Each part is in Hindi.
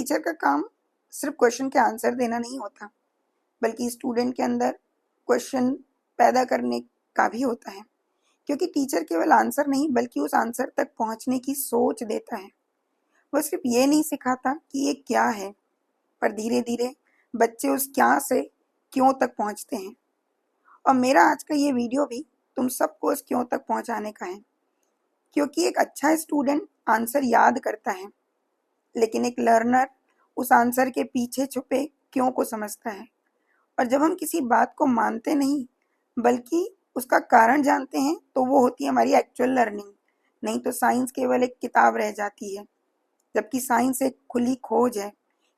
टीचर का काम सिर्फ क्वेश्चन के आंसर देना नहीं होता, बल्कि स्टूडेंट के अंदर क्वेश्चन पैदा करने का भी होता है, क्योंकि टीचर केवल आंसर नहीं बल्कि उस आंसर तक पहुंचने की सोच देता है। वह सिर्फ ये नहीं सिखाता कि ये क्या है, पर धीरे धीरे बच्चे उस क्या से क्यों तक पहुंचते हैं। और मेरा आज का ये वीडियो भी तुम सबको उस क्यों तक पहुंचाने का है, क्योंकि एक अच्छा स्टूडेंट आंसर याद करता है, लेकिन एक लर्नर उस आंसर के पीछे छुपे क्यों को समझता है। और जब हम किसी बात को मानते नहीं बल्कि उसका कारण जानते हैं तो वो होती है हमारी एक्चुअल लर्निंग। नहीं तो साइंस केवल एक किताब रह जाती है, जबकि साइंस एक खुली खोज है।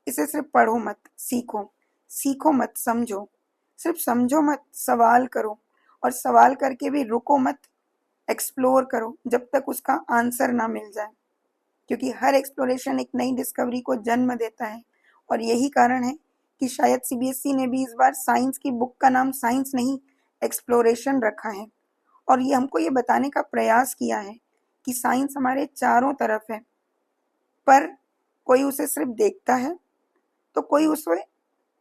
इसे सिर्फ पढ़ो मत, सीखो, सीखो मत, समझो। सिर्फ समझो मत, सवाल करो, और सवाल करके भी रुको मत, एक्सप्लोर करो जब तक उसका आंसर ना मिल जाए, क्योंकि हर एक्सप्लोरेशन एक नई डिस्कवरी को जन्म देता है। और यही कारण है कि शायद सीबीएसई ने भी इस बार साइंस की बुक का नाम साइंस नहीं, एक्सप्लोरेशन रखा है। और ये हमको ये बताने का प्रयास किया है कि साइंस हमारे चारों तरफ है, पर कोई उसे सिर्फ देखता है, तो कोई उसे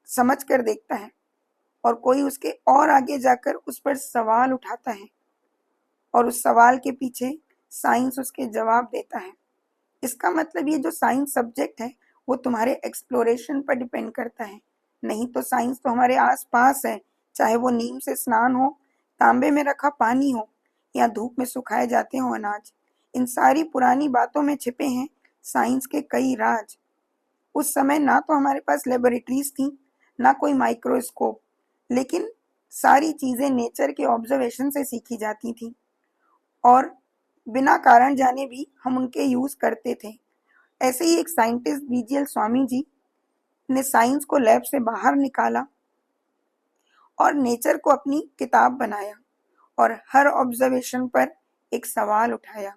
समझ कर देखता है, और कोई उसके और आगे जाकर उस पर सवाल उठाता है, और उस सवाल के पीछे साइंस उसके जवाब देता है। इसका मतलब ये जो साइंस सब्जेक्ट है वो तुम्हारे एक्सप्लोरेशन पर डिपेंड करता है। नहीं तो साइंस तो हमारे आसपास है, चाहे वो नीम से स्नान हो, तांबे में रखा पानी हो, या धूप में सुखाए जाते हो अनाज। इन सारी पुरानी बातों में छिपे हैं साइंस के कई राज। उस समय ना तो हमारे पास लेबोरेटरीज थी, ना कोई माइक्रोस्कोप, लेकिन सारी चीजें नेचर के ऑब्जर्वेशन से सीखी जाती थी, और बिना कारण जाने भी हम उनके यूज करते थे। ऐसे ही एक साइंटिस्ट बीजीएल स्वामी जी ने साइंस को लैब से बाहर निकाला और नेचर को अपनी किताब बनाया, और हर ऑब्जर्वेशन पर एक सवाल उठाया।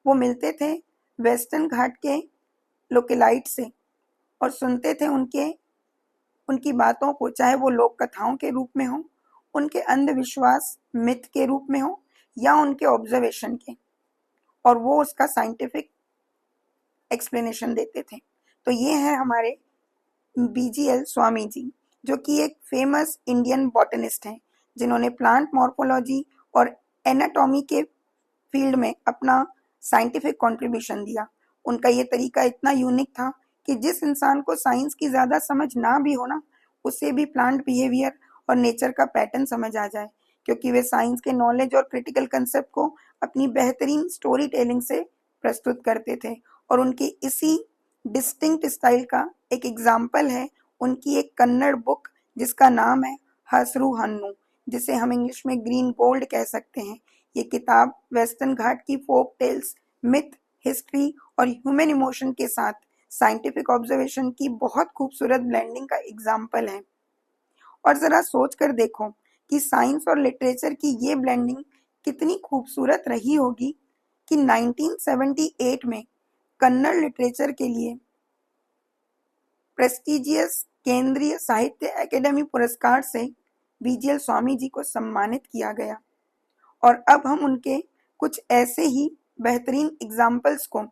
वो मिलते थे वेस्टर्न घाट के लोकेलाइट से और सुनते थे उनकी बातों को, चाहे वो लोक कथाओं के रूप में हो, उनके अंधविश्वास मिथ के रूप में हो, या उनके ऑब्जर्वेशन के, और वो उसका साइंटिफिक एक्सप्लेनेशन देते थे। तो ये है हमारे बीजीएल स्वामी जी, जो कि एक फेमस इंडियन बॉटनिस्ट हैं, जिन्होंने प्लांट मॉर्फोलॉजी और एनाटॉमी के फील्ड में अपना साइंटिफिक कंट्रीब्यूशन दिया। उनका ये तरीका इतना यूनिक था कि जिस इंसान को साइंस की ज़्यादा समझ ना भी हो ना, उसे भी प्लांट बिहेवियर और नेचर का पैटर्न समझ आ जाए, क्योंकि वे साइंस के नॉलेज और क्रिटिकल कंसेप्ट को अपनी बेहतरीन स्टोरी टेलिंग से प्रस्तुत करते थे। और उनकी इसी डिस्टिंक्ट स्टाइल का एक एग्जाम्पल है उनकी एक कन्नड़ बुक जिसका नाम है हसरू हन्नू, जिसे हम इंग्लिश में ग्रीन गोल्ड कह सकते हैं। ये किताब वेस्टर्न घाट की फोक टेल्स, मिथ, हिस्ट्री और ह्यूमन इमोशन के साथ साइंटिफिक ऑब्जर्वेशन की बहुत खूबसूरत ब्लेंडिंग का एग्जाम्पल है। और जरा सोच कर देखो कि साइंस और लिटरेचर की ये ब्लेंडिंग कितनी खूबसूरत रही होगी कि 1978 में कन्नड़ लिटरेचर के लिए प्रेस्टिजियस केंद्रीय साहित्य एकेडमी पुरस्कार से बीजीएल स्वामी जी को सम्मानित किया गया। और अब हम उनके कुछ ऐसे ही बेहतरीन एग्जाम्पल्स को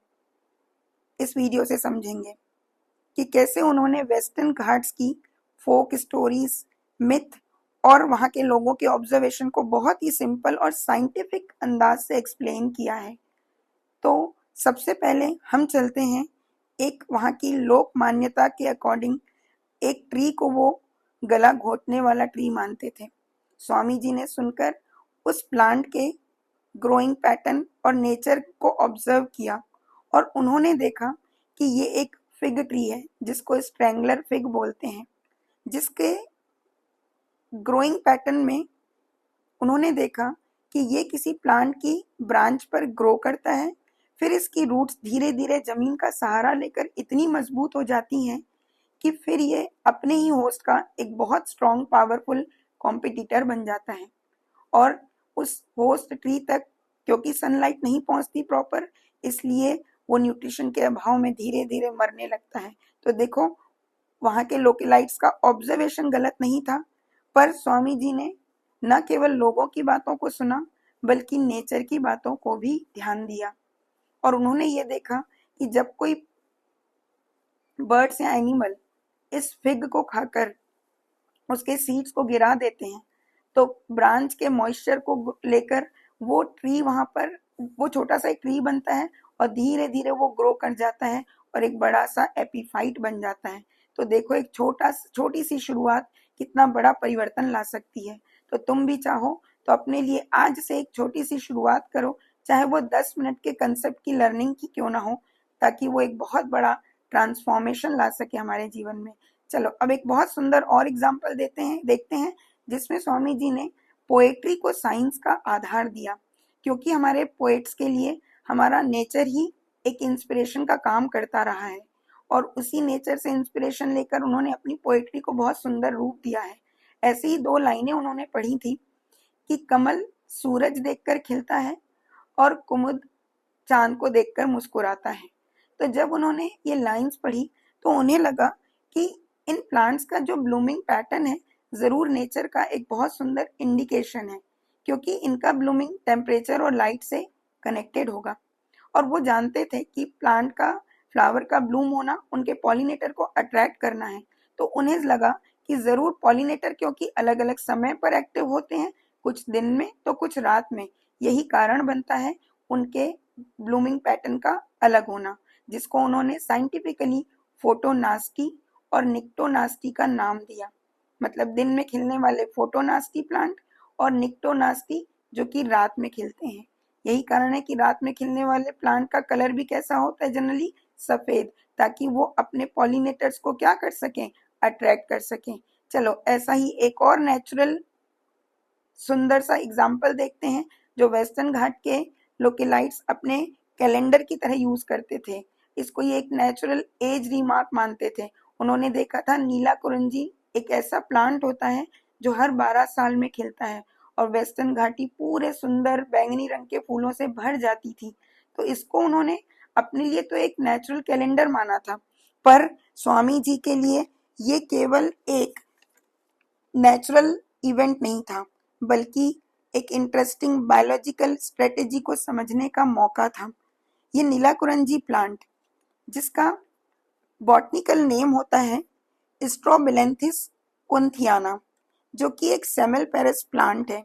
इस वीडियो से समझेंगे कि कैसे उन्होंने वेस्टर्न घाट्स की फोक स्टोरीज, मिथ और वहाँ के लोगों के ऑब्जर्वेशन को बहुत ही सिंपल और साइंटिफिक अंदाज से एक्सप्लेन किया है। तो सबसे पहले हम चलते हैं एक वहाँ की लोक मान्यता के अकॉर्डिंग। एक ट्री को वो गला घोटने वाला ट्री मानते थे। स्वामी जी ने सुनकर उस प्लांट के ग्रोइंग पैटर्न और नेचर को ऑब्जर्व किया, और उन्होंने देखा कि ये एक फिग ट्री है जिसको स्ट्रैंगलर फिग बोलते हैं, जिसके ग्रोइंग पैटर्न में उन्होंने देखा कि ये किसी प्लांट की ब्रांच पर ग्रो करता है, फिर इसकी रूट्स धीरे धीरे जमीन का सहारा लेकर इतनी मजबूत हो जाती हैं कि फिर ये अपने ही होस्ट का एक बहुत स्ट्रॉन्ग पावरफुल कॉम्पिटिटर बन जाता है। और उस होस्ट ट्री तक क्योंकि सनलाइट नहीं पहुंचती प्रॉपर, इसलिए वो न्यूट्रिशन के अभाव में धीरे धीरे मरने लगता है। तो देखो, वहाँ के लोकेलाइट्स का ऑब्जर्वेशन गलत नहीं था, पर स्वामी जी ने न केवल लोगों की बातों को सुना बल्कि नेचर की बातों को भी ध्यान दिया। और उन्होंने ये देखा कि जब कोई बर्ड्स या एनिमल इस फिग को खाकर उसके सीड्स को गिरा देते हैं, तो ब्रांच के मॉइस्चर को लेकर वो ट्री वहां पर वो छोटा सा एक ट्री बनता है और धीरे धीरे वो ग्रो कर जाता है और एक बड़ा सा एपीफाइट बन जाता है। तो देखो एक छोटी सी शुरुआत कितना बड़ा परिवर्तन ला सकती है। तो तुम भी चाहो तो अपने लिए आज से एक छोटी सी शुरुआत करो, चाहे वो 10 मिनट के कंसेप्ट की लर्निंग की क्यों ना हो, ताकि वो एक बहुत बड़ा ट्रांसफॉर्मेशन ला सके हमारे जीवन में। चलो अब एक बहुत सुंदर और एग्जाम्पल देखते हैं जिसमें स्वामी जी ने पोएट्री को साइंस का आधार दिया, क्योंकि हमारे पोएट्स के लिए हमारा नेचर ही एक इंस्पिरेशन का काम करता रहा है और उसी नेचर से इंस्पिरेशन लेकर उन्होंने अपनी पोएट्री को बहुत सुंदर रूप दिया है। ऐसी ही 2 लाइनें उन्होंने पढ़ी थी कि कमल सूरज देखकर खिलता है और कुमुद चांद को देखकर मुस्कुराता है। तो जब उन्होंने ये लाइंस पढ़ी तो उन्हें लगा कि इन प्लांट्स का जो ब्लूमिंग पैटर्न है जरूर नेचर का एक बहुत सुंदर इंडिकेशन है, क्योंकि इनका ब्लूमिंग टेम्परेचर और लाइट से कनेक्टेड होगा। और वो जानते थे कि प्लांट का फ्लावर का ब्लूम होना उनके पॉलिनेटर को अट्रैक्ट करना है। तो उन्हें लगा कि जरूर पॉलिनेटर, क्योंकि अलग अलग समय पर एक्टिव होते हैं, कुछ दिन में तो कुछ रात में, यही कारण बनता है उनके ब्लूमिंग पैटर्न का अलग होना, जिसको उन्होंने साइंटिफिकली फोटोनास्टी और निक्टोनास्टी का नाम दिया। मतलब दिन में खिलने वाले फोटोनास्टी प्लांट और निक्टोनास्टी जो कि रात में खिलते हैं। यही कारण है कि रात में खिलने वाले प्लांट का कलर भी कैसा होता है, जनरली सफेद, ताकि वो अपने पॉलिनेटर्स को क्या कर सकें, अट्रैक्ट कर सकें। चलो ऐसा ही एक और नेचुरल सुंदर सा एग्जाम्पल देखते हैं जो वेस्टर्न घाट के लोकेलाइट्स अपने कैलेंडर की तरह यूज करते थे। इसको ये एक नेचुरल एज रिमार्क मानते थे। उन्होंने देखा था नीला कुरंजी एक ऐसा प्लांट होता है जो हर 12 साल में खिलता है और वेस्टर्न घाटी पूरे सुंदर बैंगनी रंग के फूलों से भर जाती थी। तो इसको उन्होंने अपने लिए तो एक नेचुरल कैलेंडर माना था, पर स्वामी जी के लिए ये केवल एक नेचुरल इवेंट नहीं था, बल्कि एक इंटरेस्टिंग बायोलॉजिकल स्ट्रेटेजी को समझने का मौका था। ये नीला कुरंजी प्लांट, जिसका बॉटनिकल नेम होता है स्ट्रोबिलेंथिस कुंथियाना, जो कि एक सेमेल्पेरस प्लांट है,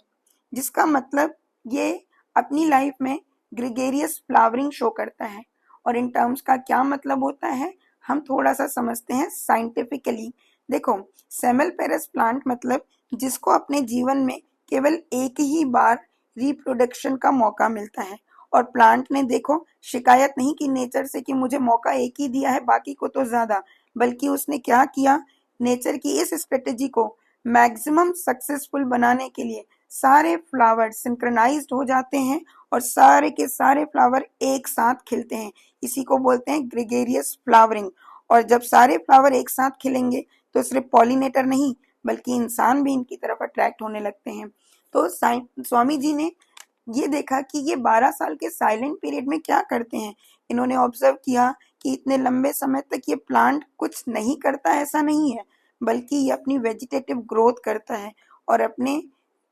जिसका मतलब ये अपनी लाइफ में ग्रेगेरियस फ्लावरिंग शो करता है। और इन टर्म्स का क्या मतलब होता है हम थोड़ा सा समझते हैं साइंटिफिकली। देखो, सेमेल्पेरस प्लांट मतलब जिसको अपने जीवन में केवल एक ही बार रिप्रोडक्शन का मौका मिलता है। और प्लांट ने देखो शिकायत नहीं की नेचर से कि मुझे मौका एक ही दिया है, बाकी को तो ज्यादा, बल्कि उसने क्या किया, नेचर की इस स्ट्रेटेजी को मैक्सिमम सक्सेसफुल बनाने के लिए सारे फ्लावर सिंक्रोनाइज्ड हो जाते हैं और सारे के सारे फ्लावर एक साथ खिलते हैं। इसी को बोलते हैं ग्रेगेरियस फ्लावरिंग। और जब सारे फ्लावर एक साथ खिलेंगे तो सिर्फ पॉलिनेटर नहीं बल्कि इंसान भी इनकी तरफ अट्रैक्ट होने लगते हैं। तो स्वामी जी ने ये देखा कि ये 12 साल के साइलेंट पीरियड में क्या करते हैं। इन्होंने ऑब्जर्व किया कि इतने लंबे समय तक ये प्लांट कुछ नहीं करता, ऐसा नहीं है, बल्कि ये अपनी वेजिटेटिव ग्रोथ करता है और अपने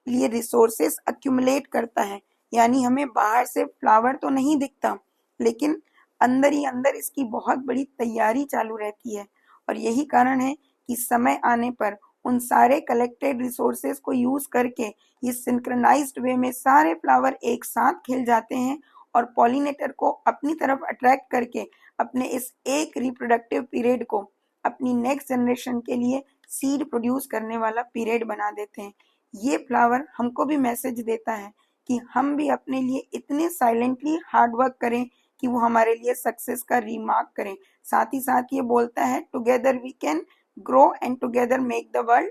लिए रिसोर्सेस अक्यूमुलेट करता है। यानी हमें बाहर से फ्लावर तो नहीं दिखता, लेकिन अंदर ही अंदर इसकी बहुत बड़ी तैयारी चालू रहती है। और यही कारण है कि समय आने पर उन सारे कलेक्टेड रिसोर्सेस को यूज करके ये सिंक्रोनाइज्ड वे में सारे फ्लावर एक साथ खिल जाते हैं और पॉलिनेटर को अपनी तरफ अट्रैक्ट करके अपने इस एक रिप्रोडक्टिव पीरियड को अपनी नेक्स्ट जनरेशन के लिए सीड प्रोड्यूस करने वाला पीरियड बना देते हैं। ये फ्लावर हमको भी मैसेज देता है कि हम भी अपने लिए इतने साइलेंटली हार्ड वर्क करें कि वो हमारे लिए सक्सेस का रीमार्क करें। साथ ही साथ ये बोलता है together we can grow and together make the world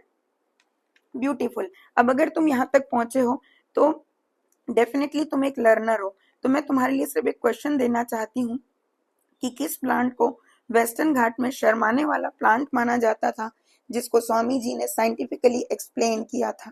beautiful. अब अगर तुम यहाँ तक पहुंचे हो तो डेफिनेटली तुम एक लर्नर हो। तो मैं तुम्हारे लिए सिर्फ एक क्वेश्चन देना चाहती हूँ कि किस प्लांट को वेस्टर्न घाट में शर्माने वाला प्लांट माना जाता था, जिसको स्वामी जी ने साइंटिफिकली एक्सप्लेन किया था।